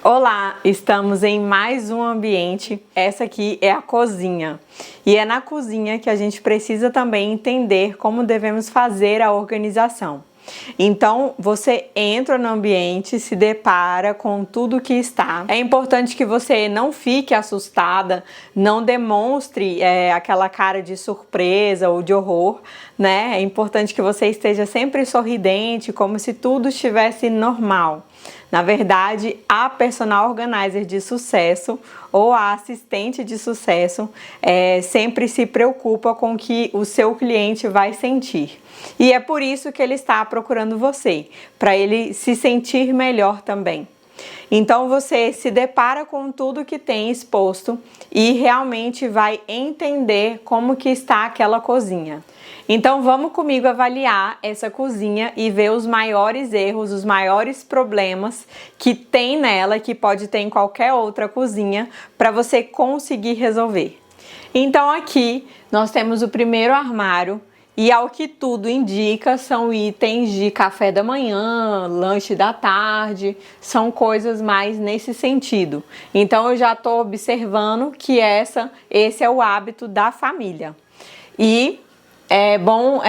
Olá, estamos em mais um ambiente. Essa aqui é a cozinha. E é na cozinha que a gente precisa também entender como devemos fazer a organização. Então, você entra no ambiente, se depara com tudo que está. É importante que você não fique assustada, não demonstre aquela cara de surpresa ou de horror, né? É importante que você esteja sempre sorridente, como se tudo estivesse normal. Na verdade, a personal organizer de sucesso ou a assistente de sucesso sempre se preocupa com o que o seu cliente vai sentir. E é por isso que ele está procurando você, para ele se sentir melhor também. Então você se depara com tudo que tem exposto e realmente vai entender como que está aquela cozinha. Então vamos comigo avaliar essa cozinha e ver os maiores erros, os maiores problemas que tem nela, que pode ter em qualquer outra cozinha, para você conseguir resolver. Então aqui nós temos o primeiro armário. E ao que tudo indica, são itens de café da manhã, lanche da tarde, são coisas mais nesse sentido. Então eu já estou observando que esse é o hábito da família. E é bom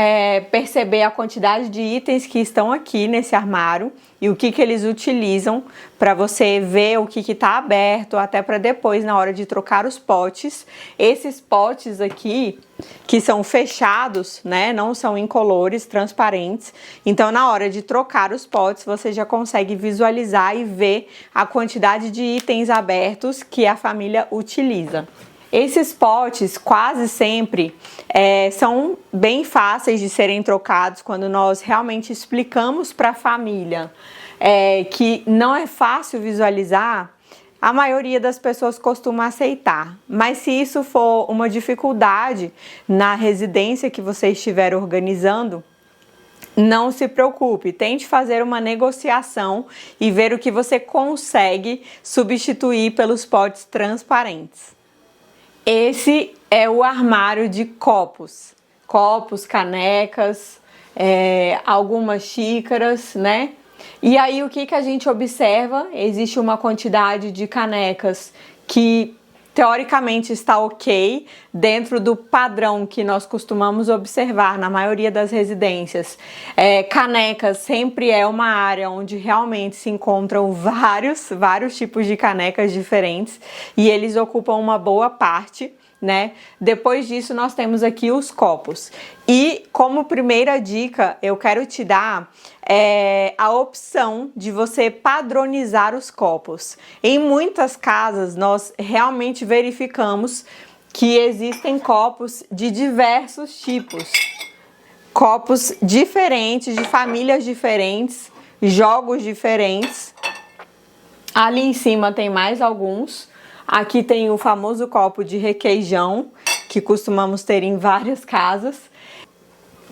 perceber a quantidade de itens que estão aqui nesse armário e o que eles utilizam, para você ver o que está aberto, até para depois, na hora de trocar os potes. Esses potes aqui, que são fechados, né, não são incolores, transparentes. Então, na hora de trocar os potes, você já consegue visualizar e ver a quantidade de itens abertos que a família utiliza. Esses potes quase sempre são bem fáceis de serem trocados quando nós realmente explicamos para a família que não é fácil visualizar. A maioria das pessoas costuma aceitar, mas se isso for uma dificuldade na residência que você estiver organizando, não se preocupe, tente fazer uma negociação e ver o que você consegue substituir pelos potes transparentes. Esse é o armário de copos, canecas, algumas xícaras, né? E aí o que a gente observa? Existe uma quantidade de canecas que teoricamente está ok, dentro do padrão que nós costumamos observar na maioria das residências. Canecas sempre é uma área onde realmente se encontram vários tipos de canecas diferentes e eles ocupam uma boa parte, né? Depois disso nós temos aqui os copos. E como primeira dica, eu quero te dar a opção de você padronizar os copos. Em muitas casas nós realmente verificamos que existem copos de diversos tipos. Copos diferentes, de famílias diferentes, jogos diferentes. Ali em cima tem mais alguns. Aqui tem o famoso copo de requeijão, que costumamos ter em várias casas.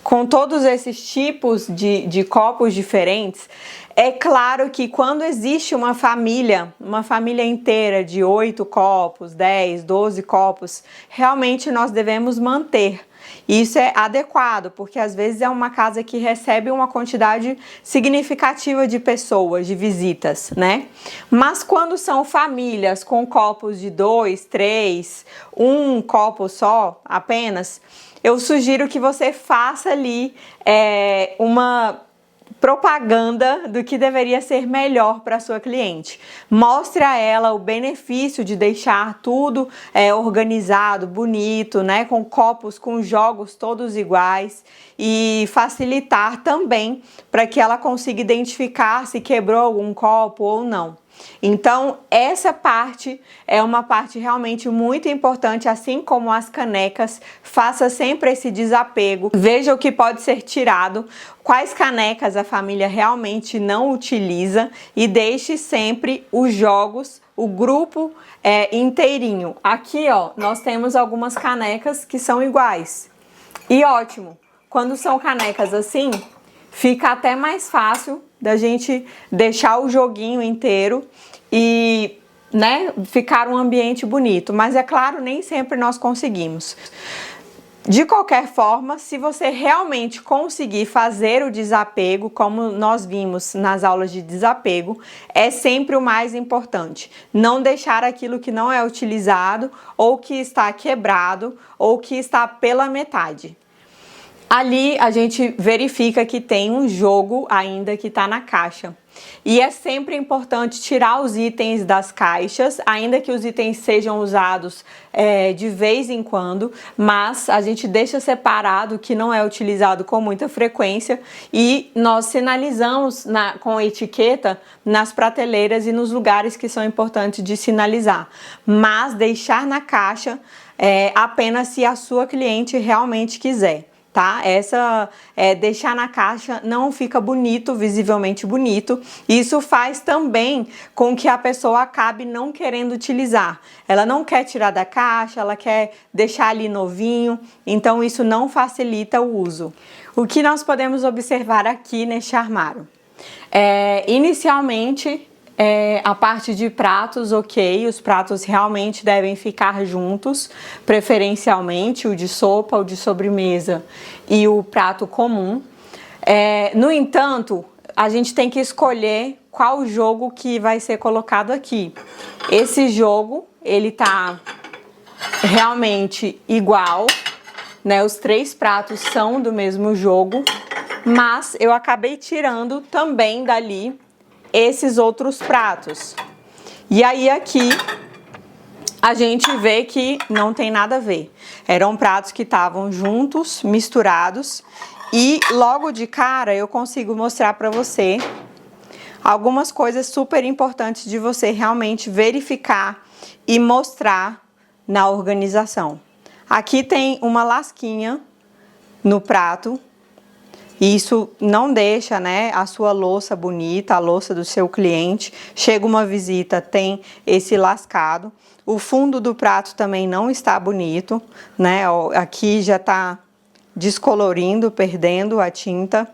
Com todos esses tipos de copos diferentes, é claro que quando existe uma família inteira de 8 copos, 10, 12 copos, realmente nós devemos manter. Isso é adequado, porque às vezes é uma casa que recebe uma quantidade significativa de pessoas, de visitas, né? Mas quando são famílias com copos de 2, 3, um copo só apenas, eu sugiro que você faça ali uma propaganda do que deveria ser melhor para a sua cliente. Mostre a ela o benefício de deixar tudo organizado, bonito, né? Com copos, com jogos todos iguais e facilitar também para que ela consiga identificar se quebrou algum copo ou não. Então, essa parte é uma parte realmente muito importante, assim como as canecas. Faça sempre esse desapego, veja o que pode ser tirado, quais canecas a família realmente não utiliza e deixe sempre os jogos, o grupo inteirinho. Aqui, ó, nós temos algumas canecas que são iguais. E ótimo, quando são canecas assim, fica até mais fácil da gente deixar o joguinho inteiro e, né, ficar um ambiente bonito. Mas é claro, nem sempre nós conseguimos. De qualquer forma, se você realmente conseguir fazer o desapego, como nós vimos nas aulas de desapego, é sempre o mais importante. Não deixar aquilo que não é utilizado, ou que está quebrado, ou que está pela metade. Ali a gente verifica que tem um jogo ainda que está na caixa. E é sempre importante tirar os itens das caixas, ainda que os itens sejam usados de vez em quando, mas a gente deixa separado que não é utilizado com muita frequência e nós sinalizamos com etiqueta nas prateleiras e nos lugares que são importantes de sinalizar. Mas deixar na caixa apenas se a sua cliente realmente quiser. Tá? Deixar na caixa não fica bonito, visivelmente bonito. Isso faz também com que a pessoa acabe não querendo utilizar. Ela não quer tirar da caixa, ela quer deixar ali novinho, então isso não facilita o uso. O que nós podemos observar aqui neste armário? Inicialmente, a parte de pratos, ok, os pratos realmente devem ficar juntos, preferencialmente o de sopa, o de sobremesa e o prato comum. No entanto, a gente tem que escolher qual jogo que vai ser colocado aqui. Esse jogo, ele tá realmente igual, né? Os 3 pratos são do mesmo jogo, mas eu acabei tirando também dali esses outros pratos. E aí aqui a gente vê que não tem nada a ver. Eram pratos que estavam juntos, misturados, e logo de cara eu consigo mostrar para você algumas coisas super importantes de você realmente verificar e mostrar na organização. Aqui tem uma lasquinha no prato. Isso não deixa, né, a sua louça bonita, a louça do seu cliente. Chega uma visita, tem esse lascado. O fundo do prato também não está bonito, né? Aqui já está descolorindo, perdendo a tinta.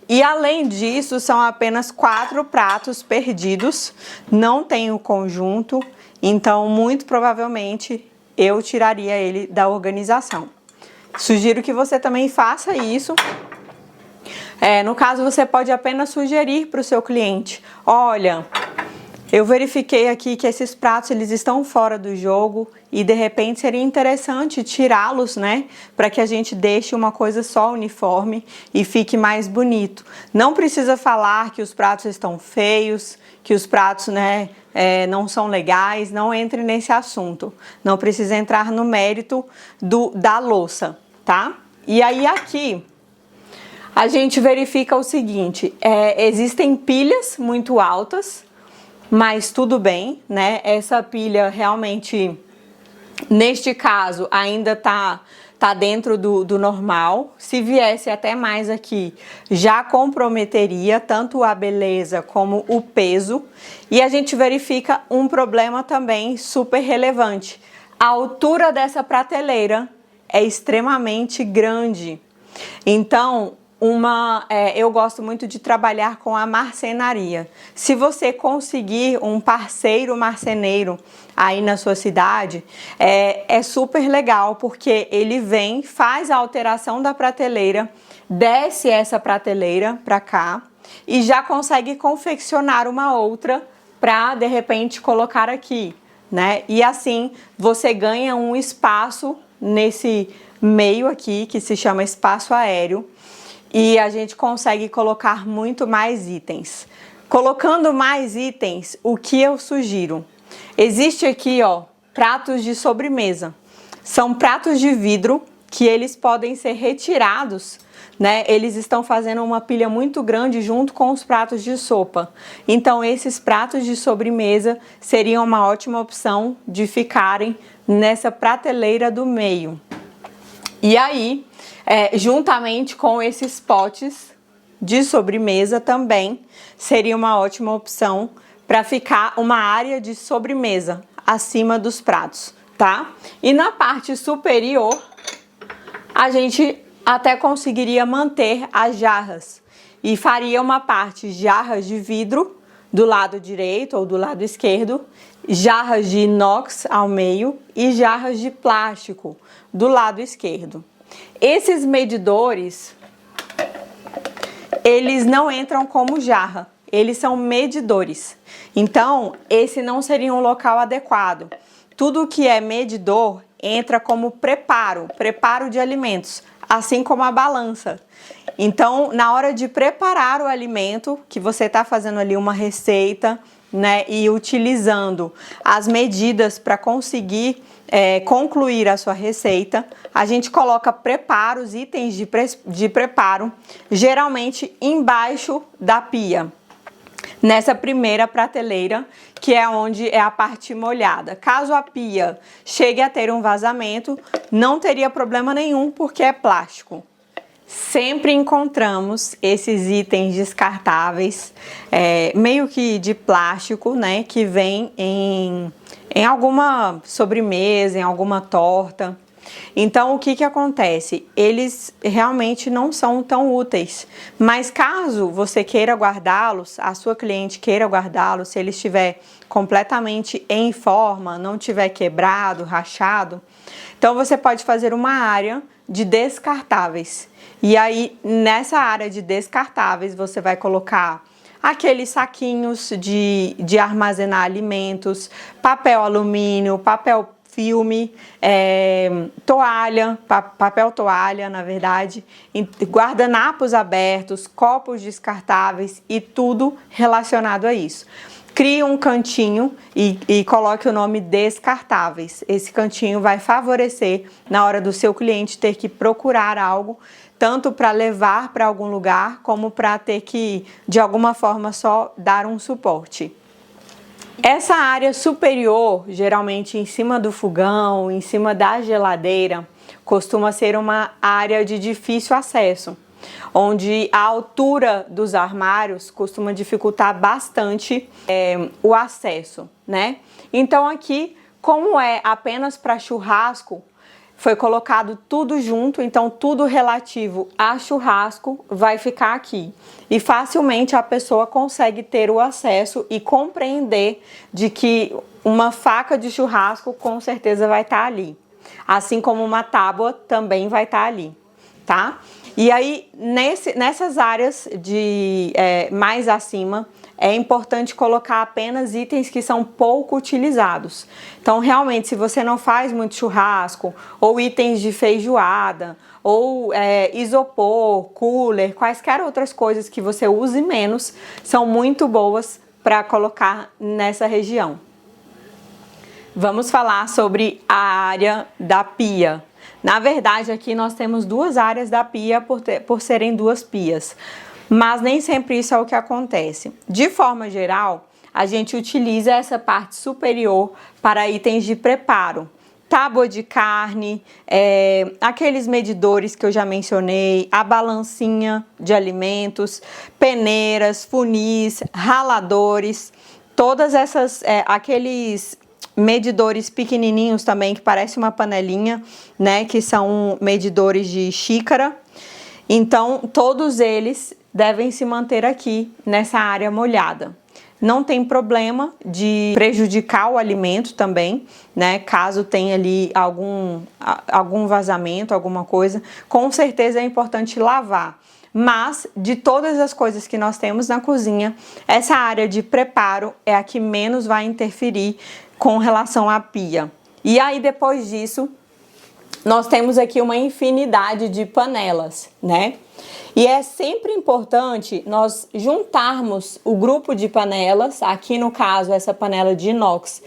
E além disso, são apenas 4 pratos perdidos. Não tem o conjunto, então muito provavelmente eu tiraria ele da organização. Sugiro que você também faça isso. No caso, você pode apenas sugerir para o seu cliente: olha, eu verifiquei aqui que esses pratos eles estão fora do jogo e de repente seria interessante tirá-los, né? Para que a gente deixe uma coisa só uniforme e fique mais bonito. Não precisa falar que os pratos estão feios, que os pratos, né, não são legais, não entre nesse assunto. Não precisa entrar no mérito da louça, tá? E aí aqui a gente verifica o seguinte: existem pilhas muito altas, mas tudo bem, né? Essa pilha realmente, neste caso, ainda tá dentro do normal. Se viesse até mais aqui, já comprometeria tanto a beleza como o peso. E a gente verifica um problema também super relevante: a altura dessa prateleira é extremamente grande. Então, eu gosto muito de trabalhar com a marcenaria. Se você conseguir um parceiro marceneiro aí na sua cidade, é super legal, porque ele vem, faz a alteração da prateleira, desce essa prateleira para cá e já consegue confeccionar uma outra para de repente colocar aqui, né? E assim você ganha um espaço nesse meio aqui que se chama espaço aéreo. E a gente consegue colocar muito mais itens. Colocando mais itens, o que eu sugiro? Existe aqui, ó, pratos de sobremesa. São pratos de vidro que eles podem ser retirados, né? Eles estão fazendo uma pilha muito grande junto com os pratos de sopa. Então, esses pratos de sobremesa seriam uma ótima opção de ficarem nessa prateleira do meio. E aí, juntamente com esses potes de sobremesa também seria uma ótima opção para ficar uma área de sobremesa acima dos pratos, tá? E na parte superior, a gente até conseguiria manter as jarras e faria uma parte jarras de vidro do lado direito ou do lado esquerdo, jarras de inox ao meio e jarras de plástico do lado esquerdo. Esses medidores, eles não entram como jarra, eles são medidores. Então, esse não seria um local adequado. Tudo que é medidor entra como preparo de alimentos, assim como a balança. Então, na hora de preparar o alimento, que você está fazendo ali uma receita, né, e utilizando as medidas para conseguir concluir a sua receita, a gente coloca preparos, itens de preparo, geralmente embaixo da pia, nessa primeira prateleira, que é onde é a parte molhada. Caso a pia chegue a ter um vazamento, não teria problema nenhum, porque é plástico. Sempre encontramos esses itens descartáveis, meio que de plástico, né, que vem em alguma sobremesa, em alguma torta. Então, o que acontece? Eles realmente não são tão úteis, mas caso você queira guardá-los, a sua cliente queira guardá-los, se ele estiver completamente em forma, não tiver quebrado, rachado, então você pode fazer uma área de descartáveis. E aí, nessa área de descartáveis, você vai colocar aqueles saquinhos de armazenar alimentos, papel alumínio, papel filme, toalha, papel toalha, na verdade, guardanapos abertos, copos descartáveis e tudo relacionado a isso. Crie um cantinho e coloque o nome descartáveis. Esse cantinho vai favorecer na hora do seu cliente ter que procurar algo, tanto para levar para algum lugar, como para ter que, de alguma forma, só dar um suporte. Essa área superior, geralmente em cima do fogão, em cima da geladeira, costuma ser uma área de difícil acesso, onde a altura dos armários costuma dificultar bastante o acesso, né? Então aqui, como é apenas para churrasco, foi colocado tudo junto, então tudo relativo a churrasco vai ficar aqui. E facilmente a pessoa consegue ter o acesso e compreender de que uma faca de churrasco com certeza vai estar ali. Assim como uma tábua também vai estar ali, tá? E aí, nessas áreas mais acima, é importante colocar apenas itens que são pouco utilizados. Então, realmente, se você não faz muito churrasco, ou itens de feijoada, ou isopor, cooler, quaisquer outras coisas que você use menos, são muito boas para colocar nessa região. Vamos falar sobre a área da pia. Na verdade, aqui nós temos duas áreas da pia por serem duas pias. Mas nem sempre isso é o que acontece. De forma geral, a gente utiliza essa parte superior para itens de preparo. Tábua de carne, aqueles medidores que eu já mencionei, a balancinha de alimentos, peneiras, funis, raladores, todas essas, aqueles medidores pequenininhos também, que parece uma panelinha, né, que são medidores de xícara. Então, todos eles devem se manter aqui nessa área molhada. Não tem problema de prejudicar o alimento também, né? Caso tenha ali algum vazamento, alguma coisa, com certeza é importante lavar. Mas, de todas as coisas que nós temos na cozinha, essa área de preparo é a que menos vai interferir com relação à pia. E aí, depois disso, nós temos aqui uma infinidade de panelas, né? E é sempre importante nós juntarmos o grupo de panelas, aqui no caso essa panela de inox,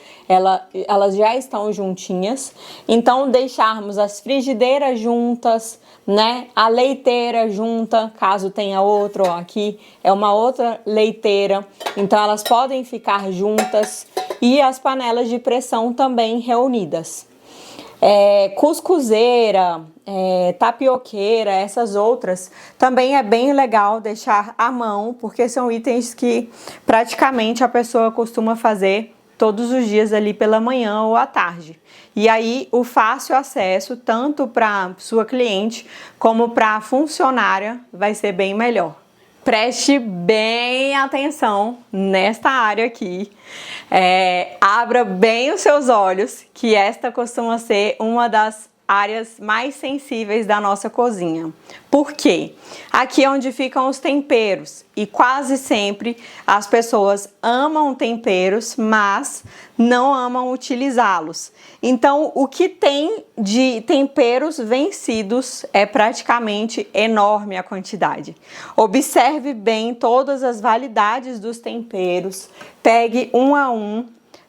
elas já estão juntinhas, então deixarmos as frigideiras juntas, né? A leiteira junta, caso tenha outra, ó, aqui é uma outra leiteira, então elas podem ficar juntas, e as panelas de pressão também reunidas. Cuscuzeira, tapioqueira, essas outras, também é bem legal deixar à mão, porque são itens que praticamente a pessoa costuma fazer todos os dias ali pela manhã ou à tarde. E aí o fácil acesso, tanto para sua cliente como para a funcionária, vai ser bem melhor. Preste bem atenção nesta área aqui, abra bem os seus olhos, que esta costuma ser uma das áreas mais sensíveis da nossa cozinha. Por quê? Aqui é onde ficam os temperos e quase sempre as pessoas amam temperos, mas não amam utilizá-los. Então, o que tem de temperos vencidos é praticamente enorme a quantidade. Observe bem todas as validades dos temperos, pegue um a um,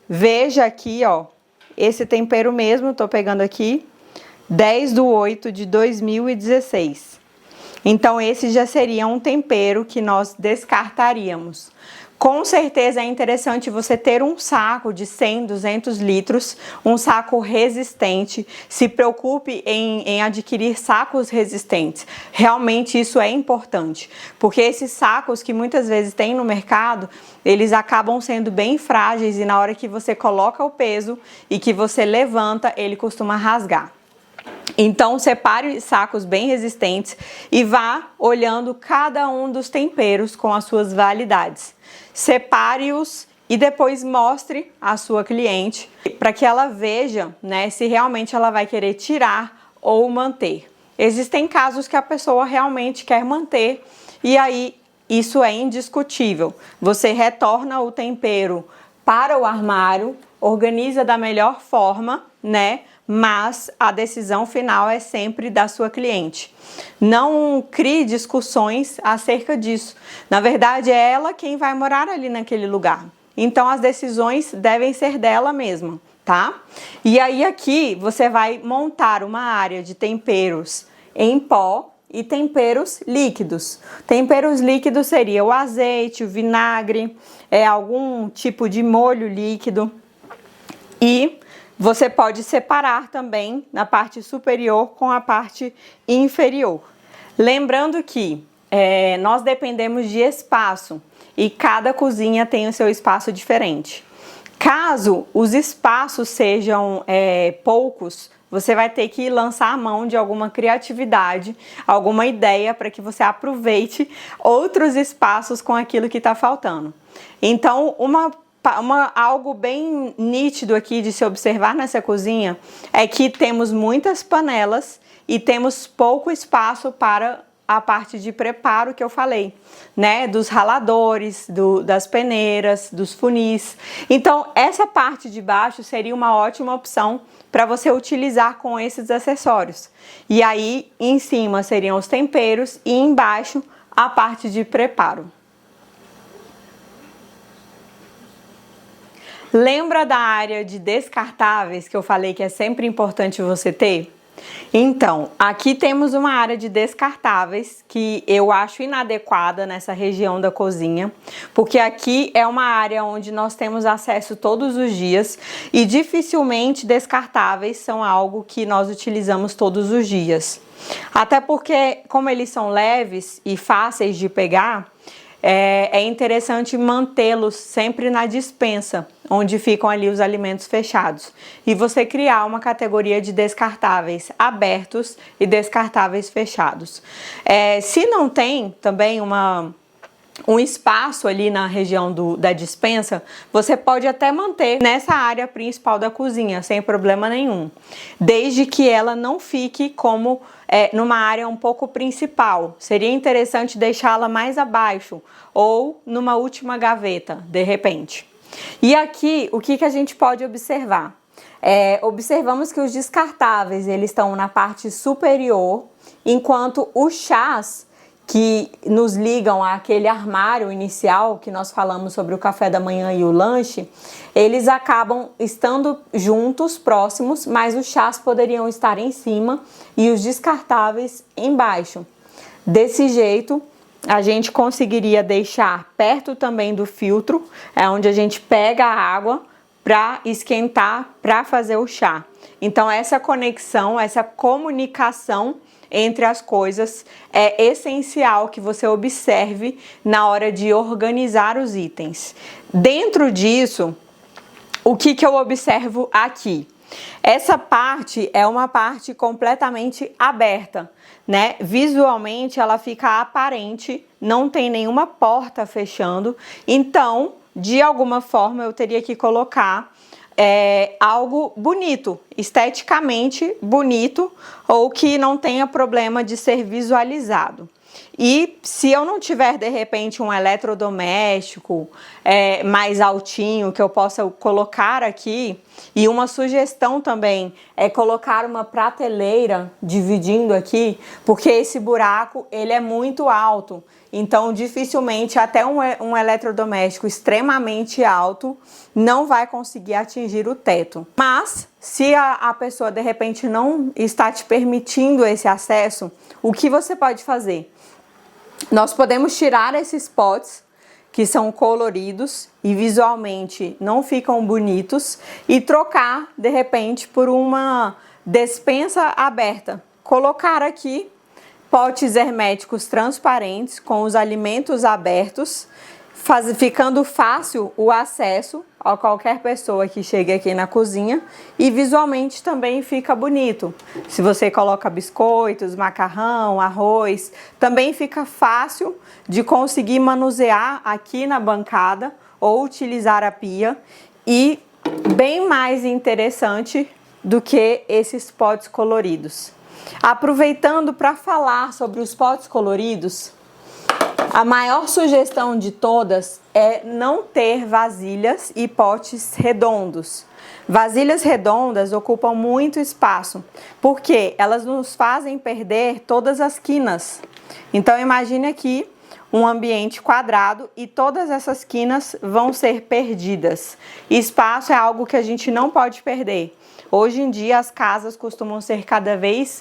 veja aqui, ó, esse tempero mesmo, tô pegando aqui, 10/8/2016. Então, esse já seria um tempero que nós descartaríamos. Com certeza é interessante você ter um saco de 100, 200 litros, um saco resistente. Se preocupe em adquirir sacos resistentes. Realmente isso é importante, porque esses sacos que muitas vezes tem no mercado, eles acabam sendo bem frágeis e na hora que você coloca o peso e que você levanta, ele costuma rasgar. Então, separe sacos bem resistentes e vá olhando cada um dos temperos com as suas validades. Separe-os e depois mostre à sua cliente para que ela veja, né, se realmente ela vai querer tirar ou manter. Existem casos que a pessoa realmente quer manter e aí isso é indiscutível. Você retorna o tempero para o armário, organiza da melhor forma, né? Mas a decisão final é sempre da sua cliente. Não crie discussões acerca disso. Na verdade, é ela quem vai morar ali naquele lugar. Então, as decisões devem ser dela mesma, tá? E aí, aqui, você vai montar uma área de temperos em pó e temperos líquidos. Temperos líquidos seria o azeite, o vinagre, algum tipo de molho líquido. E você pode separar também na parte superior com a parte inferior. Lembrando que nós dependemos de espaço e cada cozinha tem o seu espaço diferente. Caso os espaços sejam poucos, você vai ter que lançar a mão de alguma criatividade, alguma ideia para que você aproveite outros espaços com aquilo que está faltando. Então, algo bem nítido aqui de se observar nessa cozinha é que temos muitas panelas e temos pouco espaço para a parte de preparo que eu falei, né? Dos raladores, das peneiras, dos funis. Então, essa parte de baixo seria uma ótima opção para você utilizar com esses acessórios. E aí, em cima seriam os temperos e embaixo a parte de preparo. Lembra da área de descartáveis que eu falei que é sempre importante você ter? Então, aqui temos uma área de descartáveis que eu acho inadequada nessa região da cozinha, porque aqui é uma área onde nós temos acesso todos os dias e dificilmente descartáveis são algo que nós utilizamos todos os dias. Até porque, como eles são leves e fáceis de pegar, é interessante mantê-los sempre na despensa, onde ficam ali os alimentos fechados. E você criar uma categoria de descartáveis abertos e descartáveis fechados. Se não tem também um espaço ali na região da despensa, você pode até manter nessa área principal da cozinha, sem problema nenhum. Desde que ela não fique como numa área um pouco principal. Seria interessante deixá-la mais abaixo ou numa última gaveta, de repente. E aqui, o que a gente pode observar? Observamos que os descartáveis, eles estão na parte superior, enquanto os chás que nos ligam àquele armário inicial que nós falamos sobre o café da manhã e o lanche, eles acabam estando juntos, próximos, mas os chás poderiam estar em cima e os descartáveis embaixo. Desse jeito, a gente conseguiria deixar perto também do filtro, onde a gente pega a água para esquentar, para fazer o chá. Então, essa conexão, essa comunicação entre as coisas é essencial que você observe na hora de organizar os itens. Dentro disso, o que eu observo aqui? Essa parte é uma parte completamente aberta, né? Visualmente ela fica aparente, não tem nenhuma porta fechando, então, de alguma forma eu teria que colocar algo bonito, esteticamente bonito, ou que não tenha problema de ser visualizado. E se eu não tiver, de repente, um eletrodoméstico mais altinho que eu possa colocar aqui, e uma sugestão também é colocar uma prateleira dividindo aqui, porque esse buraco ele é muito alto, então dificilmente até um eletrodoméstico extremamente alto não vai conseguir atingir o teto. Mas se a pessoa de repente não está te permitindo esse acesso, o que você pode fazer? Nós podemos tirar esses potes que são coloridos e visualmente não ficam bonitos e trocar de repente por uma despensa aberta. Colocar aqui potes herméticos transparentes com os alimentos abertos, ficando fácil o acesso a qualquer pessoa que chegue aqui na cozinha e visualmente também fica bonito. Se você coloca biscoitos, macarrão, arroz, também fica fácil de conseguir manusear aqui na bancada ou utilizar a pia e bem mais interessante do que esses potes coloridos. Aproveitando para falar sobre os potes coloridos, a maior sugestão de todas é não ter vasilhas e potes redondos. Vasilhas redondas ocupam muito espaço, porque elas nos fazem perder todas as quinas. Então imagine aqui um ambiente quadrado e todas essas quinas vão ser perdidas. Espaço é algo que a gente não pode perder. Hoje em dia as casas costumam ser cada vez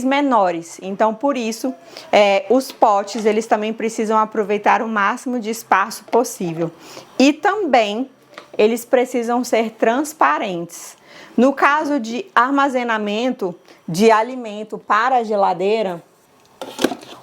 menores, então por isso os potes eles também precisam aproveitar o máximo de espaço possível e também eles precisam ser transparentes. No caso de armazenamento de alimento para a geladeira,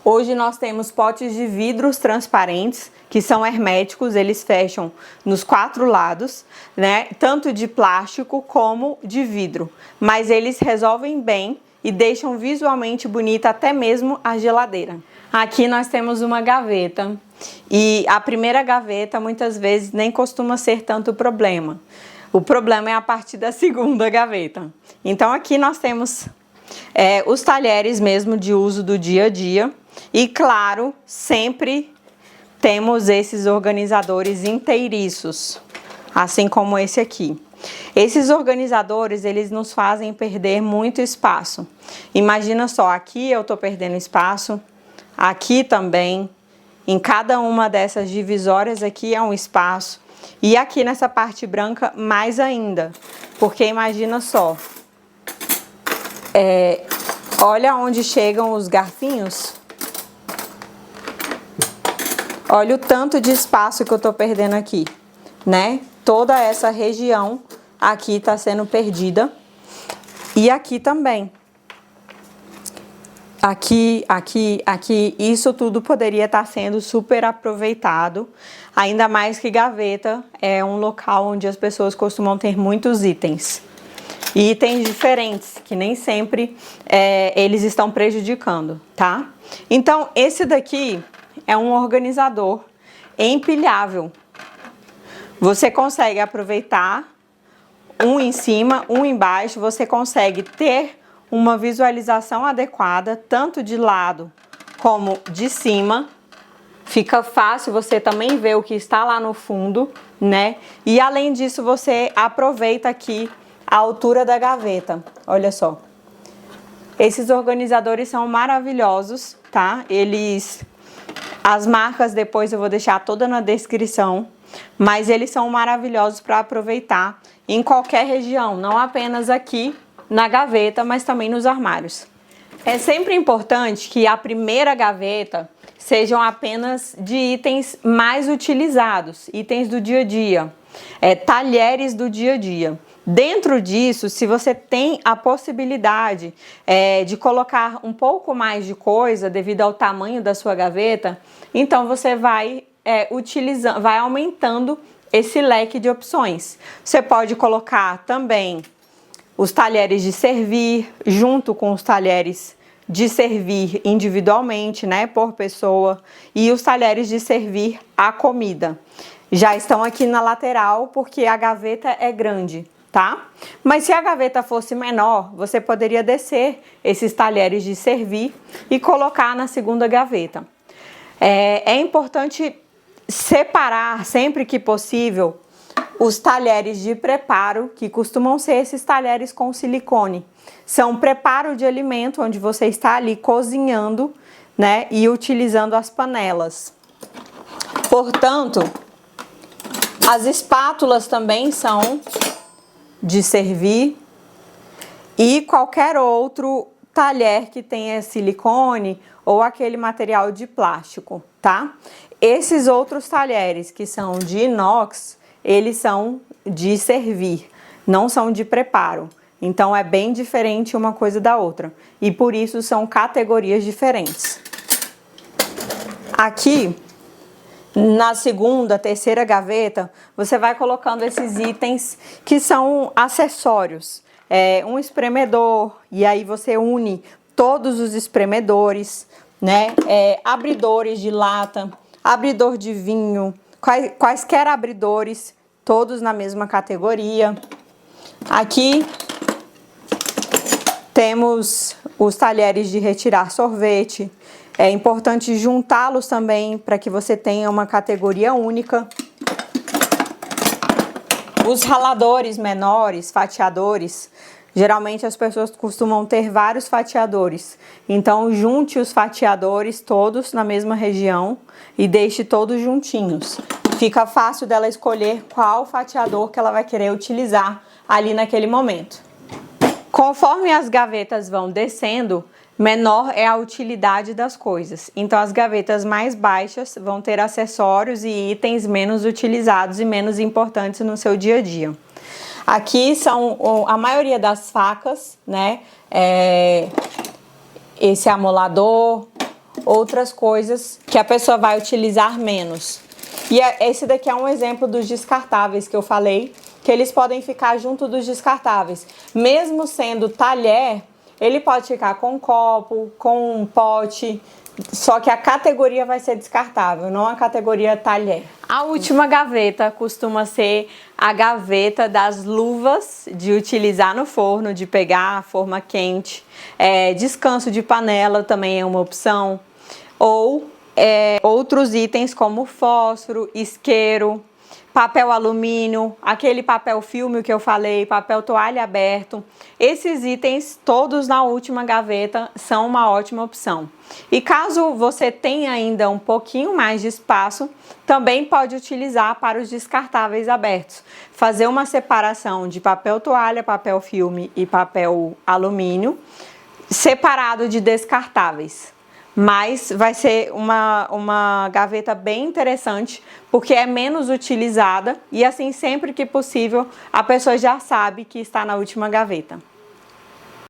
hoje nós temos potes de vidros transparentes, que são herméticos, eles fecham nos 4 lados, né? Tanto de plástico como de vidro. Mas eles resolvem bem e deixam visualmente bonita até mesmo a geladeira. Aqui nós temos uma gaveta e a primeira gaveta muitas vezes nem costuma ser tanto problema. O problema é a partir da segunda gaveta. Então aqui nós temos os talheres mesmo de uso do dia a dia. E claro, sempre temos esses organizadores inteiriços, assim como esse aqui. Esses organizadores, eles nos fazem perder muito espaço. Imagina só, aqui eu tô perdendo espaço, aqui também, em cada uma dessas divisórias aqui é um espaço. E aqui nessa parte branca, mais ainda, porque imagina só, olha onde chegam os garfinhos. Olha o tanto de espaço que eu tô perdendo aqui, né? Toda essa região aqui tá sendo perdida. E aqui também. Aqui, isso tudo poderia estar sendo super aproveitado. Ainda mais que gaveta é um local onde as pessoas costumam ter muitos itens. E itens diferentes, que nem sempre eles estão prejudicando, tá? Então, esse daqui é um organizador empilhável. Você consegue aproveitar um em cima, um embaixo, você consegue ter uma visualização adequada, tanto de lado como de cima. Fica fácil você também ver o que está lá no fundo, né? E além disso, você aproveita aqui a altura da gaveta. Olha só. Esses organizadores são maravilhosos, tá? As marcas depois eu vou deixar toda na descrição, mas eles são maravilhosos para aproveitar em qualquer região, não apenas aqui na gaveta, mas também nos armários. É sempre importante que a primeira gaveta sejam apenas de itens mais utilizados, itens do dia a dia, talheres do dia a dia. Dentro disso, se você tem a possibilidade de colocar um pouco mais de coisa devido ao tamanho da sua gaveta, então você vai vai aumentando esse leque de opções. Você pode colocar também os talheres de servir junto com os talheres de servir individualmente, né, por pessoa, e os talheres de servir a comida. já estão aqui na lateral porque a gaveta é grande, tá? Mas se a gaveta fosse menor, você poderia descer esses talheres de servir e colocar na segunda gaveta. É importante separar sempre que possível os talheres de preparo, que costumam ser esses talheres com silicone. São preparo de alimento, onde você está ali cozinhando, né, e utilizando as panelas. Portanto, as espátulas também são de servir e qualquer outro talher que tenha silicone ou aquele material de plástico, tá? Esses outros talheres que são de inox, eles são de servir, não são de preparo. Então é bem diferente uma coisa da outra e por isso são categorias diferentes. Aqui na segunda, terceira gaveta, você vai colocando esses itens que são acessórios. Um espremedor, e aí você une todos os espremedores, né? Abridores de lata, abridor de vinho, quaisquer abridores, todos na mesma categoria. Aqui temos os talheres de retirar sorvete. É importante juntá-los também para que você tenha uma categoria única. Os raladores menores, fatiadores, geralmente as pessoas costumam ter vários fatiadores. Então junte os fatiadores todos na mesma região e deixe todos juntinhos. Fica fácil dela escolher qual fatiador que ela vai querer utilizar ali naquele momento. Conforme as gavetas vão descendo, menor é a utilidade das coisas. Então as gavetas mais baixas vão ter acessórios e itens menos utilizados e menos importantes no seu dia a dia. Aqui são a maioria das facas, né? Esse amolador, outras coisas que a pessoa vai utilizar menos. E esse daqui é um exemplo dos descartáveis que eu falei, que eles podem ficar junto dos descartáveis. Mesmo sendo talher, ele pode ficar com um copo, com um pote, só que a categoria vai ser descartável, não a categoria talher. A última gaveta costuma ser a gaveta das luvas de utilizar no forno, de pegar a forma quente. Descanso de panela também é uma opção. Ou outros itens como fósforo, isqueiro, papel alumínio, aquele papel filme que eu falei, papel toalha aberto. Esses itens todos na última gaveta são uma ótima opção. E caso você tenha ainda um pouquinho mais de espaço, também pode utilizar para os descartáveis abertos. Fazer uma separação de papel toalha, papel filme e papel alumínio, separado de descartáveis. Mas vai ser uma gaveta bem interessante, porque é menos utilizada e assim sempre que possível a pessoa já sabe que está na última gaveta.